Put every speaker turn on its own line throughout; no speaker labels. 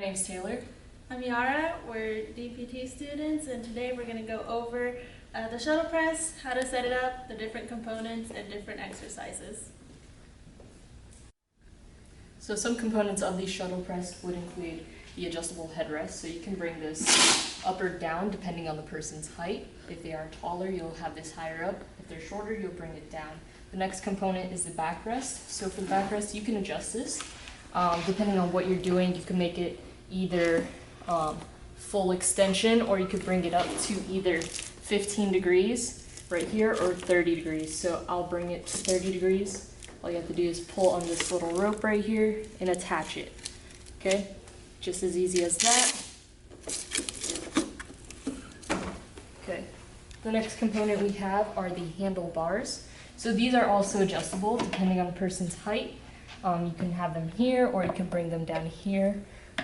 name's Taylor.
I'm Yara, we're DPT students, and today we're going to go over the shuttle press, how to set it up, the different components, and different exercises.
So some components of the shuttle press would include the adjustable headrest, so you can bring this up or down depending on the person's height. If they are taller, you'll have this higher up. If they're shorter, you'll bring it down. The next component is the backrest. So for the backrest, you can adjust this. Depending on what you're doing, you can make it either full extension, or you could bring it up to either 15 degrees right here or 30 degrees. So I'll bring it to 30 degrees. All you have to do is pull on this little rope right here and attach it. Okay, just as easy as that. Okay, the next component we have are the handlebars. So these are also adjustable depending on the person's height. You can have them here, or you can bring them down here.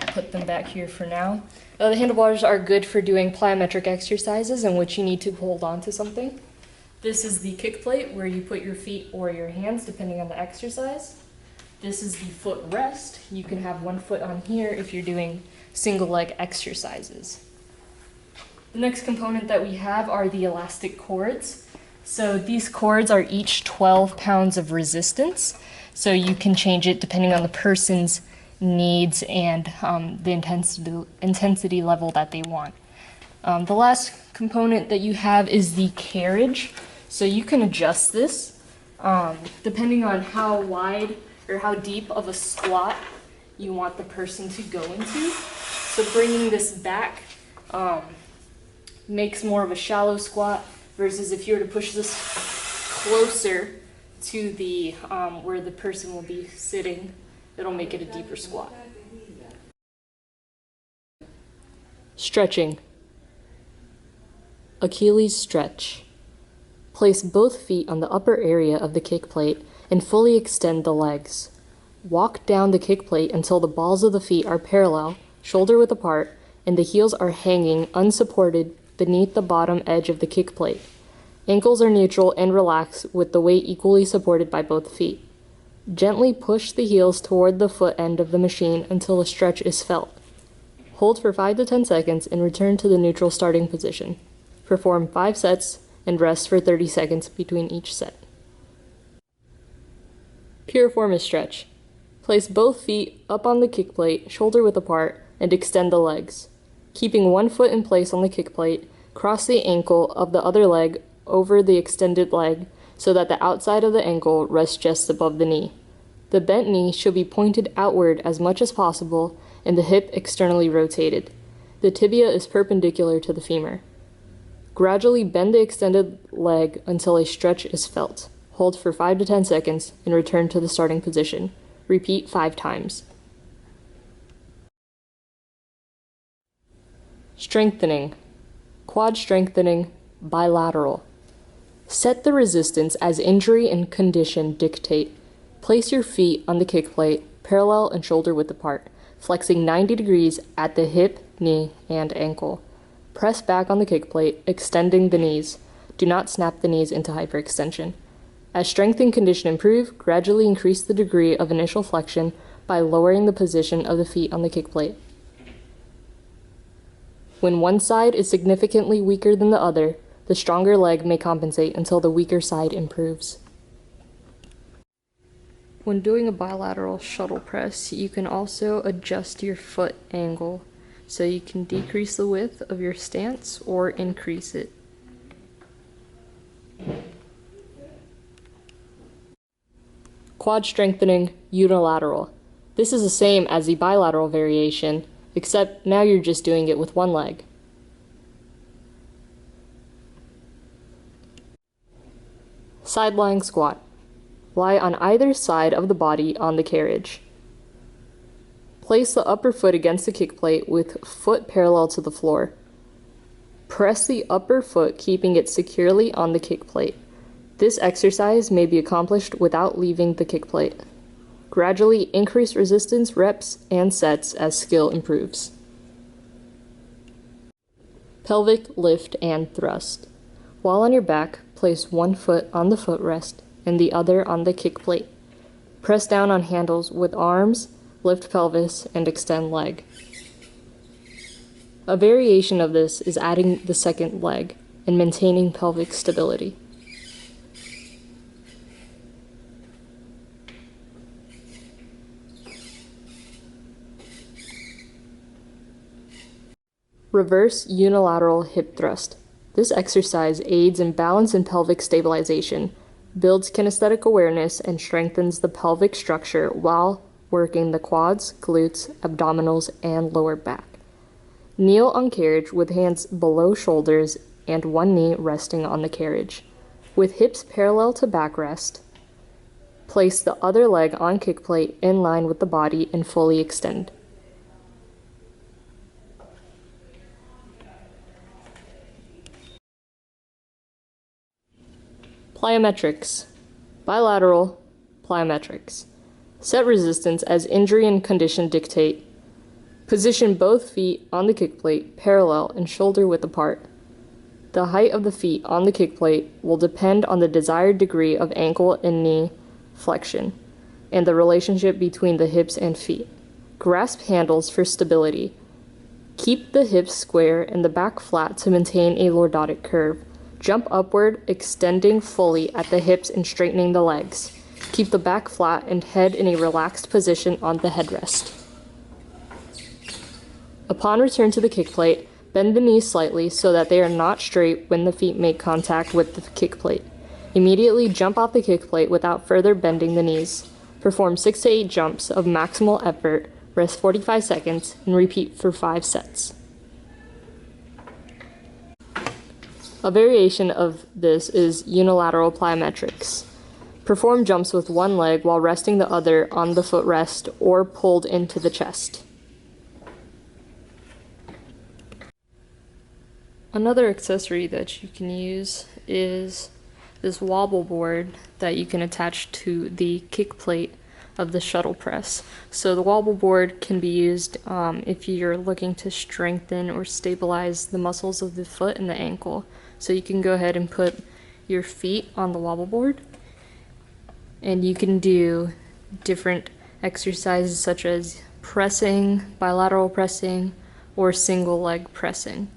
Put them back here for now. The handlebars are good for doing plyometric exercises in which you need to hold on to something. This is the kick plate where you put your feet or your hands depending on the exercise. This is the foot rest. You can have one foot on here if you're doing single leg exercises. The next component that we have are the elastic cords. So these cords are each 12 pounds of resistance. So you can change it depending on the person's needs and the intensity level that they want. The last component that you have is the carriage. So you can adjust this depending on how wide or how deep of a squat you want the person to go into. So bringing this back makes more of a shallow squat, versus if you were to push this closer to the where the person will be sitting, it'll make it a deeper squat. Stretching. Achilles stretch. Place both feet on the upper area of the kick plate and fully extend the legs. Walk down the kick plate until the balls of the feet are parallel, shoulder width apart, and the heels are hanging unsupported beneath the bottom edge of the kick plate. Ankles are neutral and relaxed with the weight equally supported by both feet. Gently push the heels toward the foot end of the machine until a stretch is felt. Hold for 5 to 10 seconds and return to the neutral starting position. Perform 5 sets and rest for 30 seconds between each set. Piriformis stretch. Place both feet up on the kick plate, shoulder width apart, and extend the legs. Keeping one foot in place on the kick plate, cross the ankle of the other leg over the extended leg so that the outside of the ankle rests just above the knee. The bent knee should be pointed outward as much as possible and the hip externally rotated. The tibia is perpendicular to the femur. Gradually bend the extended leg until a stretch is felt. Hold for 5 to 10 seconds and return to the starting position. Repeat 5 times. Strengthening. Quad strengthening, bilateral. Set the resistance as injury and condition dictate. Place your feet on the kick plate, parallel and shoulder width apart, flexing 90 degrees at the hip, knee, and ankle. Press back on the kick plate, extending the knees. Do not snap the knees into hyperextension. As strength and condition improve, gradually increase the degree of initial flexion by lowering the position of the feet on the kick plate. When one side is significantly weaker than the other, the stronger leg may compensate until the weaker side improves. When doing a bilateral shuttle press, you can also adjust your foot angle, so you can decrease the width of your stance or increase it. Quad strengthening, unilateral. This is the same as the bilateral variation, except now you're just doing it with one leg. Side lying squat. Lie on either side of the body on the carriage. Place the upper foot against the kick plate with foot parallel to the floor. Press the upper foot, keeping it securely on the kick plate. This exercise may be accomplished without leaving the kick plate. Gradually increase resistance, reps, and sets as skill improves. Pelvic lift and thrust. While on your back, place one foot on the footrest and the other on the kick plate. Press down on handles with arms, lift pelvis, and extend leg. A variation of this is adding the second leg and maintaining pelvic stability. Reverse unilateral hip thrust. This exercise aids in balance and pelvic stabilization, builds kinesthetic awareness, and strengthens the pelvic structure while working the quads, glutes, abdominals, and lower back. Kneel on carriage with hands below shoulders and one knee resting on the carriage. With hips parallel to backrest, place the other leg on kick plate in line with the body and fully extend. Plyometrics. Bilateral plyometrics. Set resistance as injury and condition dictate. Position both feet on the kick plate parallel and shoulder width apart. The height of the feet on the kick plate will depend on the desired degree of ankle and knee flexion and the relationship between the hips and feet. Grasp handles for stability. Keep the hips square and the back flat to maintain a lordotic curve. Jump upward, extending fully at the hips and straightening the legs. Keep the back flat and head in a relaxed position on the headrest. Upon return to the kick plate, bend the knees slightly so that they are not straight when the feet make contact with the kick plate. Immediately jump off the kick plate without further bending the knees. Perform 6 to 8 jumps of maximal effort, rest 45 seconds, and repeat for 5 sets. A variation of this is unilateral plyometrics. Perform jumps with one leg while resting the other on the footrest or pulled into the chest. Another accessory that you can use is this wobble board that you can attach to the kick plate of the shuttle press. So the wobble board can be used if you're looking to strengthen or stabilize the muscles of the foot and the ankle. So you can go ahead and put your feet on the wobble board, and you can do different exercises such as pressing, bilateral pressing, or single leg pressing.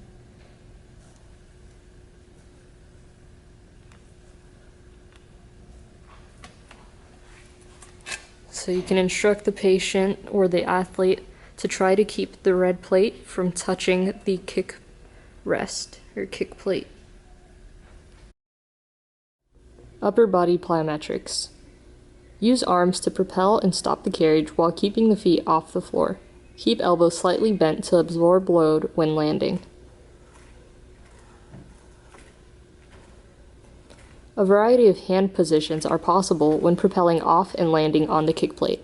So you can instruct the patient or the athlete to try to keep the red plate from touching the kick rest or kick plate. Upper body plyometrics. Use arms to propel and stop the carriage while keeping the feet off the floor. Keep elbows slightly bent to absorb load when landing. A variety of hand positions are possible when propelling off and landing on the kick plate.